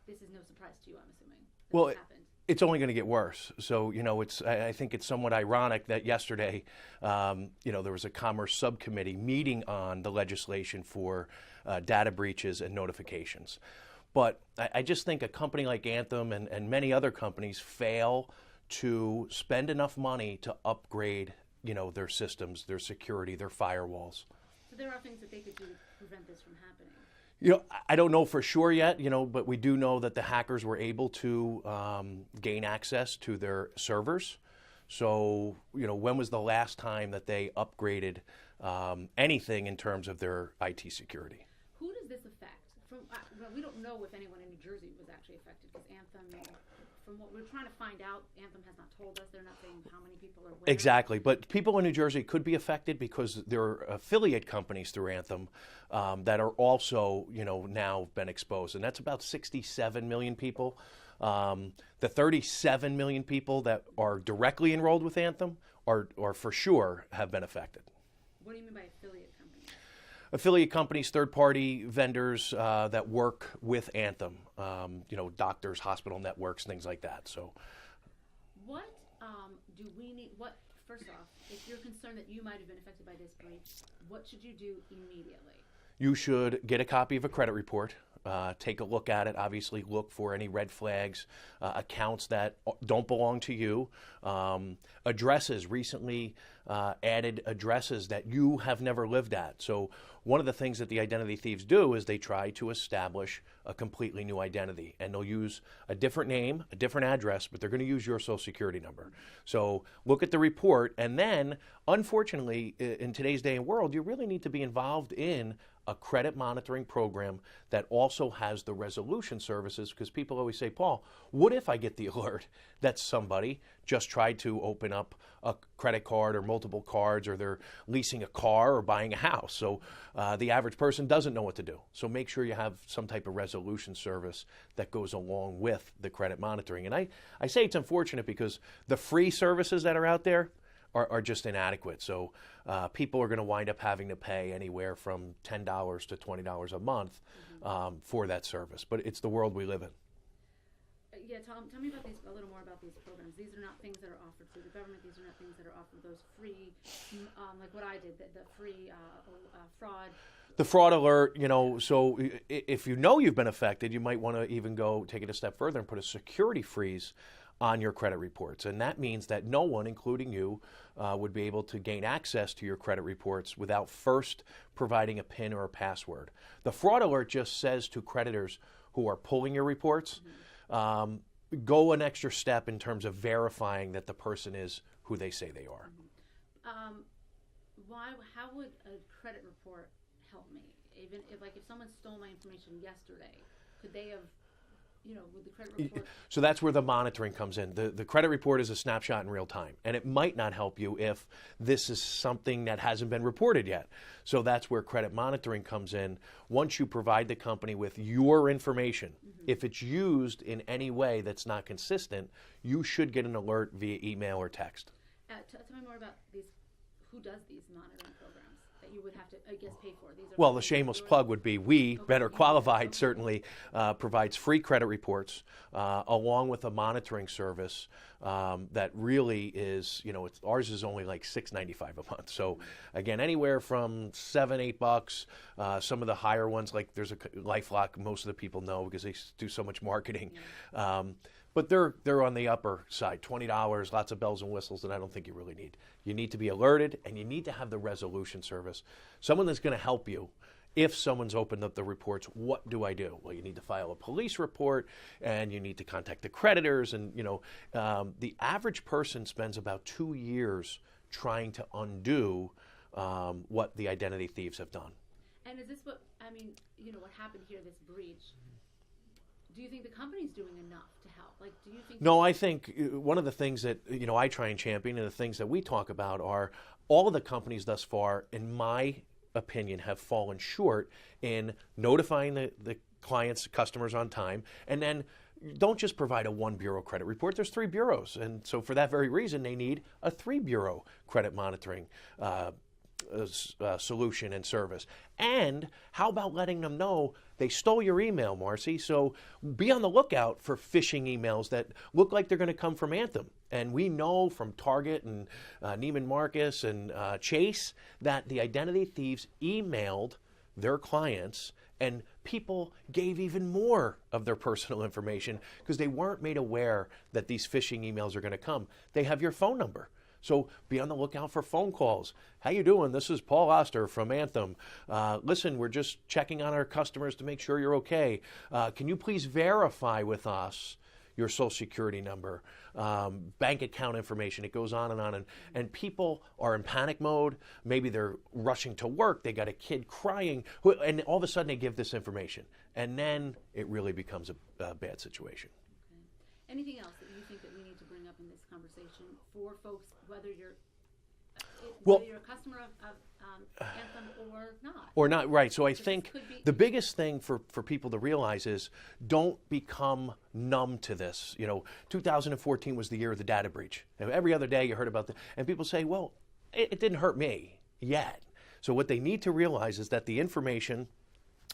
this is no surprise to you, I'm assuming. Well, this happened. It's only going to get worse. So, I think it's somewhat ironic that yesterday, there was a Commerce subcommittee meeting on the legislation for data breaches and notifications. But I just think a company like Anthem and many other companies fail to spend enough money to upgrade, their systems, their security, their firewalls. So there are things that they could do to prevent this from happening. I don't know for sure yet, but we do know that the hackers were able to gain access to their servers. So, when was the last time that they upgraded anything in terms of their IT security? Who does this affect? We don't know if anyone in New Jersey was actually affected because Anthem, from what we're trying to find out, Anthem has not told us. They're not saying how many people are where. Exactly, but people in New Jersey could be affected because there are affiliate companies through Anthem that are also, now been exposed, and that's about 67 million people. The 37 million people that are directly enrolled with Anthem are for sure have been affected. What do you mean by affiliate companies? Affiliate companies, third-party vendors that work with Anthem, doctors, hospital networks, things like that. So, what do we need? First off, if you're concerned that you might have been affected by this breach, what should you do immediately? You should get a copy of a credit report. Take a look at it. Obviously, look for any red flags, accounts that don't belong to you, addresses, recently added addresses that you have never lived at. So one of the things that the identity thieves do is they try to establish a completely new identity, and they'll use a different name, a different address, but they're going to use your social security number. So look at the report, and then, unfortunately, in today's day and world, you really need to be involved in a credit monitoring program that also has the resolution services, because people always say, Paul, what if I get the alert that somebody just tried to open up a credit card or multiple cards, or they're leasing a car or buying a house? So the average person doesn't know what to do. So make sure you have some type of resolution service that goes along with the credit monitoring. And I say it's unfortunate because the free services that are out there are just inadequate. So people are going to wind up having to pay anywhere from $10 to $20 a month for that service. But it's the world we live in. Yeah, tell me about a little more about these programs. These are not things that are offered through the government. These are not things that are offered, those free, like what I did, the free fraud. The fraud alert, so if you've been affected, you might want to even go take it a step further and put a security freeze on your credit reports. And that means that no one, including you, would be able to gain access to your credit reports without first providing a PIN or a password. The fraud alert just says to creditors who are pulling your reports, go an extra step in terms of verifying that the person is who they say they are. How would a credit report help me? Even if someone stole my information yesterday, could they have, with the credit report? So that's where the monitoring comes in. The credit report is a snapshot in real time, and it might not help you if this is something that hasn't been reported yet. So that's where credit monitoring comes in. Once you provide the company with your information, if it's used in any way that's not consistent, you should get an alert via email or text. Tell me more about these. Who does these monitoring programs that you would have to, I guess, pay for? Well, the shameless plug would be Better Qualified, certainly provides free credit reports along with a monitoring service that really is, ours is only like $6.95 a month. So again, anywhere from $7-8. Some of the higher ones, like there's a LifeLock, most of the people know because they do so much marketing. But they're on the upper side, $20, lots of bells and whistles that I don't think you really need. You need to be alerted, and you need to have the resolution service. Someone that's going to help you. If someone's opened up the reports, what do I do? Well, you need to file a police report, and you need to contact the creditors. And, the average person spends about 2 years trying to undo what the identity thieves have done. And is this what happened here, this breach? Do you think the company's doing enough to help? Do you think? No, I think one of the things that I try and champion, and the things that we talk about, are all of the companies thus far, in my opinion, have fallen short in notifying the clients, customers on time, and then don't just provide a one bureau credit report. There's 3 bureaus, and so for that very reason, they need a 3 bureau credit monitoring solution and service. And how about letting them know they stole your email, Marcy? So be on the lookout for phishing emails that look like they're going to come from Anthem. And we know from Target and Neiman Marcus and Chase that the identity thieves emailed their clients, and people gave even more of their personal information because they weren't made aware that these phishing emails are going to come. They have your phone number. So be on the lookout for phone calls. How you doing? This is Paul Oster from Anthem. Listen, we're just checking on our customers to make sure you're okay. Can you please verify with us your Social Security number, bank account information? It goes on. And people are in panic mode. Maybe they're rushing to work. They got a kid crying. And all of a sudden they give this information. And then it really becomes a bad situation. Okay. Anything else that you think that we need to bring up in this conversation for folks, whether you're a customer of Anthem or not? Or not, right. So I think the biggest thing for people to realize is don't become numb to this. 2014 was the year of the data breach. And every other day you heard about and people say, well, it didn't hurt me yet. So what they need to realize is that the information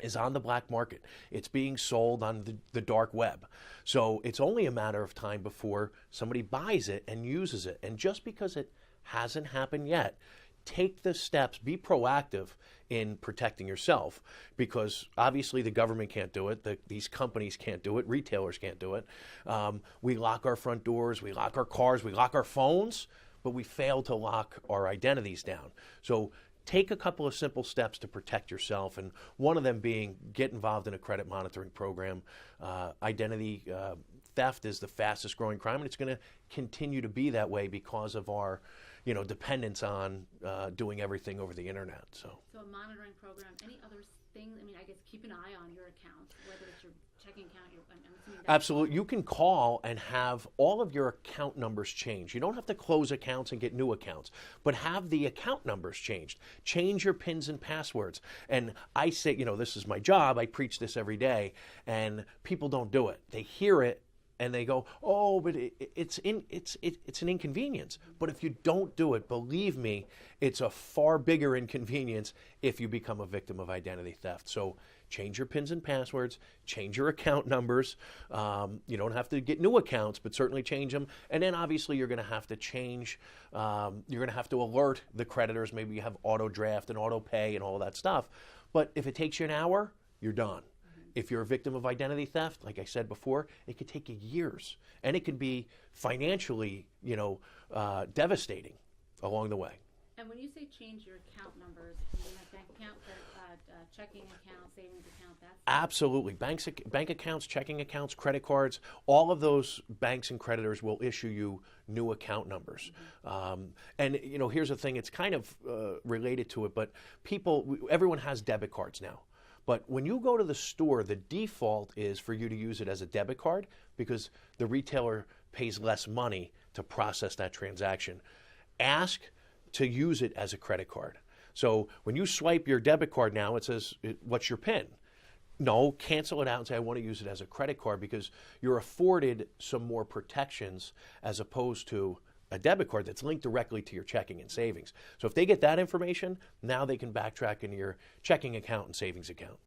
is on the black market. It's being sold on the dark web. So it's only a matter of time before somebody buys it and uses it. And just because it hasn't happened yet, take the steps, be proactive in protecting yourself, because obviously the government can't do it, these companies can't do it, retailers can't do it. We lock our front doors, we lock our cars, we lock our phones, but we fail to lock our identities down. So take a couple of simple steps to protect yourself, and one of them being get involved in a credit monitoring program. Identity theft is the fastest growing crime, and it's going to continue to be that way because of our dependence on doing everything over the internet. So a monitoring program, any other things? I guess keep an eye on your account, whether it's your checking account. Absolutely. You can call and have all of your account numbers changed. You don't have to close accounts and get new accounts, but have the account numbers changed. Change your PINs and passwords. And I say, this is my job. I preach this every day, and people don't do it. They hear it and they go, oh, but it's an inconvenience. But if you don't do it, believe me, it's a far bigger inconvenience if you become a victim of identity theft. So change your PINs and passwords, change your account numbers. You don't have to get new accounts, but certainly change them. And then obviously you're going to have to change, you're going to have to alert the creditors. Maybe you have auto draft and auto pay and all that stuff. But if it takes you an hour, you're done. If you're a victim of identity theft, like I said before, it could take you years, and it could be financially, devastating along the way. And when you say change your account numbers, you mean like bank account, checking account, savings account, that's... Absolutely. Bank accounts, checking accounts, credit cards, all of those banks and creditors will issue you new account numbers. Mm-hmm. And here's the thing, it's kind of related to it, but everyone has debit cards now. But when you go to the store, the default is for you to use it as a debit card because the retailer pays less money to process that transaction. Ask to use it as a credit card. So when you swipe your debit card now, it says, what's your PIN? No, cancel it out and say, I want to use it as a credit card, because you're afforded some more protections as opposed to a debit card that's linked directly to your checking and savings. So if they get that information, now they can backtrack into your checking account and savings account.